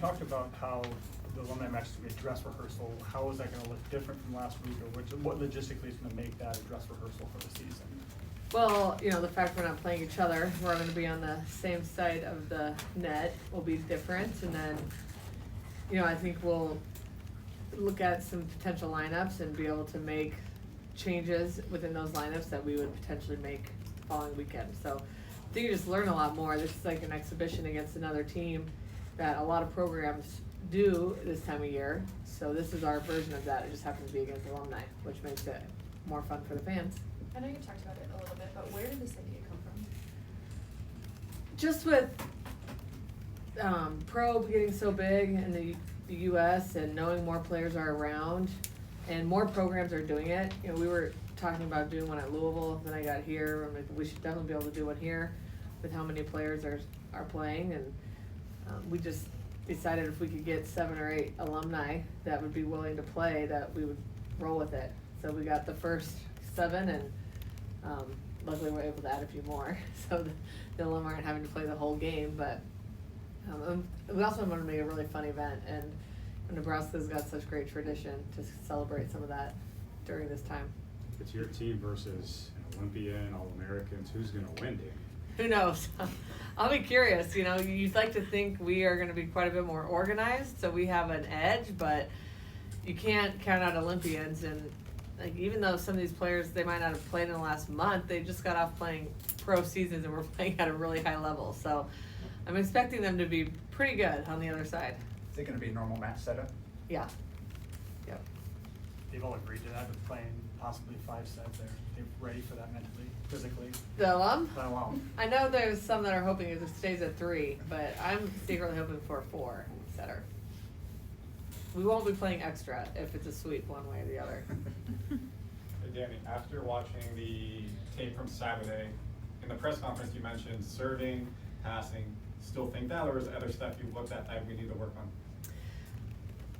Talked about how the alumni match is going to be a dress rehearsal. How is that going to look different from last week, or what logistically is going to make that a dress rehearsal for the season? Well, the fact we're not playing each other, we're going to be on the same side of the net will be different. And then, I think we'll look at some potential lineups and be able to make changes within those lineups that we would potentially make following weekend. So I think you just learn a lot more. This is like an exhibition against another team that a lot of programs do this time of year. So this is our version of that. It just happens to be against Alumni, which makes it more fun for the fans. I know you talked about it a little bit, but where did this idea come from? Just with pro getting so big in the U.S. and knowing more players are around and more programs are doing it. We were talking about doing one at Louisville. Then I got here. I'm like, we should definitely be able to do one here with how many players are playing. And we just decided if we could get 7 or 8 alumni that would be willing to play, that we would roll with it. So we got the first 7, and luckily we're able to add a few more. So the alumni aren't having to play the whole game. But we also wanted to make a really fun event, and Nebraska's got such great tradition to celebrate some of that during this time. It's your team versus an Olympian, All-Americans. Who's going to win, Dani? Who knows? I'll be curious. You'd like to think we are going to be quite a bit more organized, so we have an edge, but you can't count out Olympians. And even though some of these players, they might not have played in the last month, they just got off playing pro seasons and were playing at a really high level. So I'm expecting them to be pretty good on the other side. Is it going to be a normal match setup? Yeah. Yep. They've all agreed to that, with playing possibly 5 sets. They're ready for that mentally, physically. The alum? The alum. I know there's some that are hoping it stays at 3, but I'm secretly hoping for a 4 setter. We won't be playing extra if it's a sweep one way or the other. Hey Dani, after watching the tape from Saturday, in the press conference you mentioned serving, passing. Still think that, or is there other stuff you've looked at that we need to work on?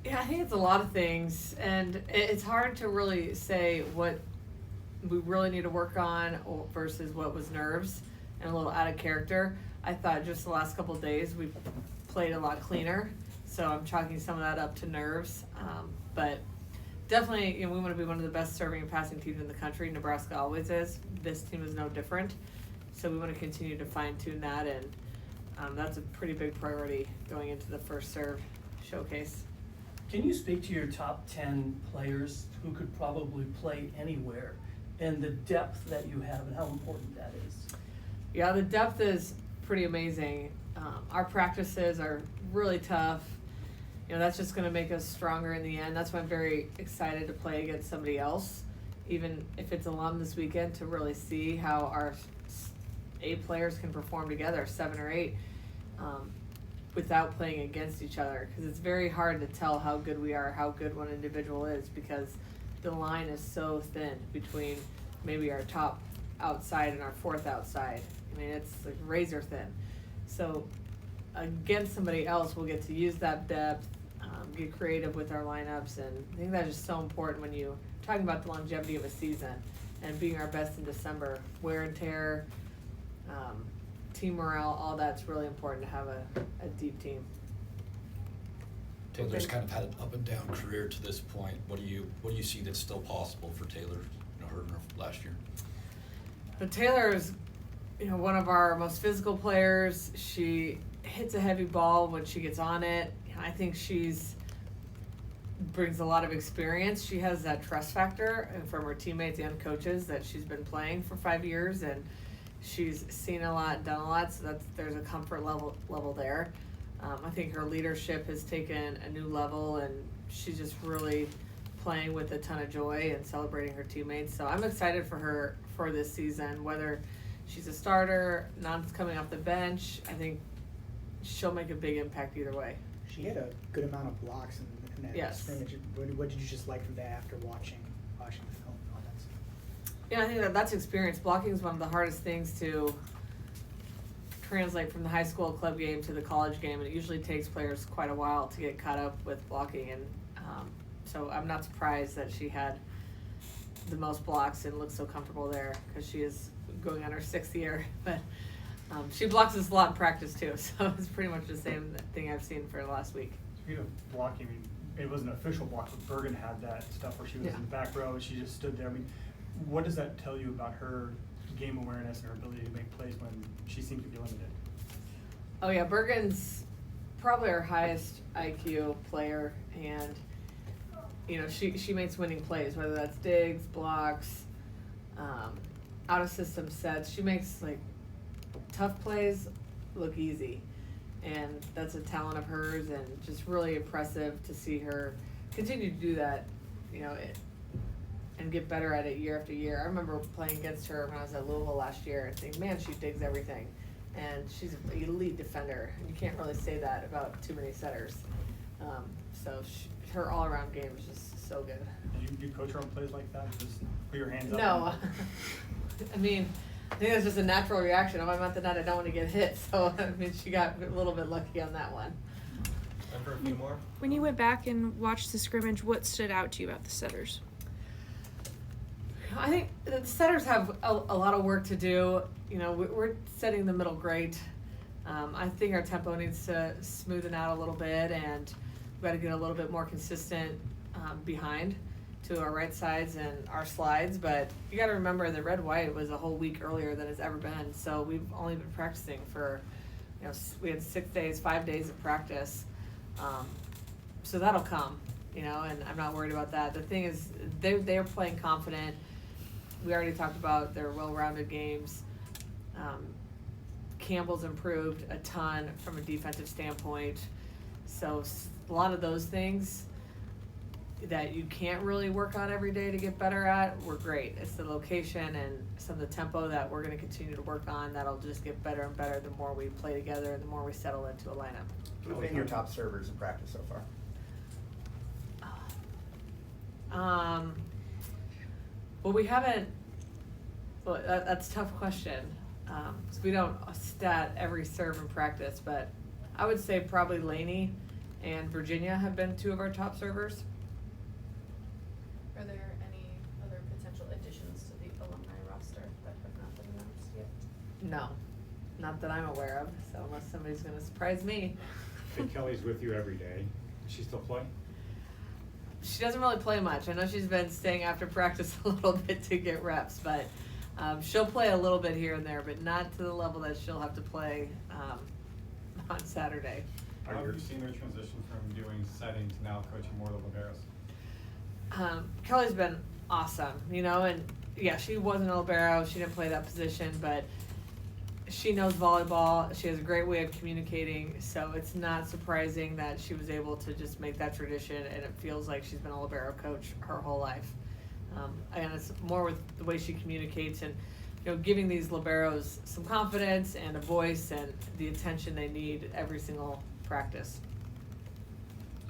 Yeah, I think it's a lot of things, and it's hard to really say what we really need to work on versus what was nerves and a little out of character. I thought just the last couple of days we played a lot cleaner, so I'm chalking some of that up to nerves. But definitely, we want to be one of the best serving and passing teams in the country. Nebraska always is. This team is no different, so we want to continue to fine-tune that, and that's a pretty big priority going into the first serve showcase. Can you speak to your top 10 players who could probably play anywhere and the depth that you have and how important that is? Yeah, the depth is pretty amazing. Our practices are really tough. That's just going to make us stronger in the end. That's why I'm very excited to play against somebody else, even if it's alum this weekend, to really see how our 8 players can perform together, 7 or 8. Without playing against each other, because it's very hard to tell how good we are, how good one individual is, because the line is so thin between maybe our top outside and our 4th outside. It's like razor thin. So against somebody else, we'll get to use that depth, get creative with our lineups, and I think that's just so important when you're talking about the longevity of a season and being our best in December. Wear and tear, team morale, all that's really important to have a deep team. Taylor's kind of had an up and down career to this point. What do you see that's still possible for Taylor? Her last year. But Taylor is, one of our most physical players. She hits a heavy ball when she gets on it. I think brings a lot of experience. She has that trust factor, and from her teammates and coaches, that she's been playing for 5 years, and she's seen a lot, done a lot, so there's a comfort level there. I think her leadership has taken a new level, and she's just really playing with a ton of joy and celebrating her teammates. So I'm excited for her for this season, whether she's a starter, not coming off the bench. I think she'll make a big impact either way. She had a good amount of blocks in that scrimmage. What did you just like from that after watching the film on that? Yeah, I think that's experience. Blocking is one of the hardest things to translate from the high school club game to the college game, and it usually takes players quite a while to get caught up with blocking. And so I'm not surprised that she had the most blocks and looked so comfortable there, because she is going on her 6th year. But She blocks us a lot in practice too, so it's pretty much the same thing I've seen for the last week. Speaking of blocking, I mean, it wasn't an official block, but Bergen had that stuff where she was Yeah. in the back row and she just stood there. I mean, what does that tell you about her game awareness and her ability to make plays when she seems to be limited? Oh yeah, Bergen's probably our highest IQ player, and she makes winning plays, whether that's digs, blocks, out of system sets. She makes like tough plays look easy, and that's a talent of hers, and just really impressive to see her continue to do that, and get better at it year after year. I remember playing against her when I was at Louisville last year and thinking, man, she digs everything. And she's an elite defender. You can't really say that about too many setters. Her all-around game is just so good. And you coach her on plays like that? You just put your hands up? No. I mean, I think that's just a natural reaction. If I'm at the net, I don't want to get hit. So, I mean, she got a little bit lucky on that one. Time for a few more. When you went back and watched the scrimmage, what stood out to you about the setters? I think the setters have a lot of work to do. We're setting the middle great. I think our tempo needs to smoothen out a little bit, and we've got to get a little bit more consistent behind to our right sides and our slides. But you got to remember the red-white was a whole week earlier than it's ever been. So we've only been practicing for, we had 5 days of practice. So that'll come, and I'm not worried about that. The thing is, they're playing confident. We already talked about their well-rounded games. Campbell's improved a ton from a defensive standpoint. So a lot of those things that you can't really work on every day to get better at were great. It's the location and some of the tempo that we're going to continue to work on that'll just get better and better the more we play together and the more we settle into a lineup. Who've been your top servers in practice so far? Well, we haven't. Well, that's a tough question. So we don't stat every serve in practice, but I would say probably Laney and Virginia have been 2 of our top servers. Are there any other potential additions to the alumni roster that have not been announced yet? No, not that I'm aware of. So unless somebody's going to surprise me. Hey, Kelly's with you every day. Does she still play? She doesn't really play much. I know she's been staying after practice a little bit to get reps, but she'll play a little bit here and there, but not to the level that she'll have to play on Saturday. How have you seen her transition from doing setting to now coaching more of the liberos? Kelly's been awesome, and yeah, she wasn't a libero. She didn't play that position, but she knows volleyball. She has a great way of communicating, so it's not surprising that she was able to just make that tradition, and it feels like she's been a libero coach her whole life. And it's more with the way she communicates and, giving these liberos some confidence and a voice and the attention they need every single practice.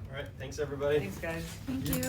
All right, thanks everybody. Thanks, guys. Thank you.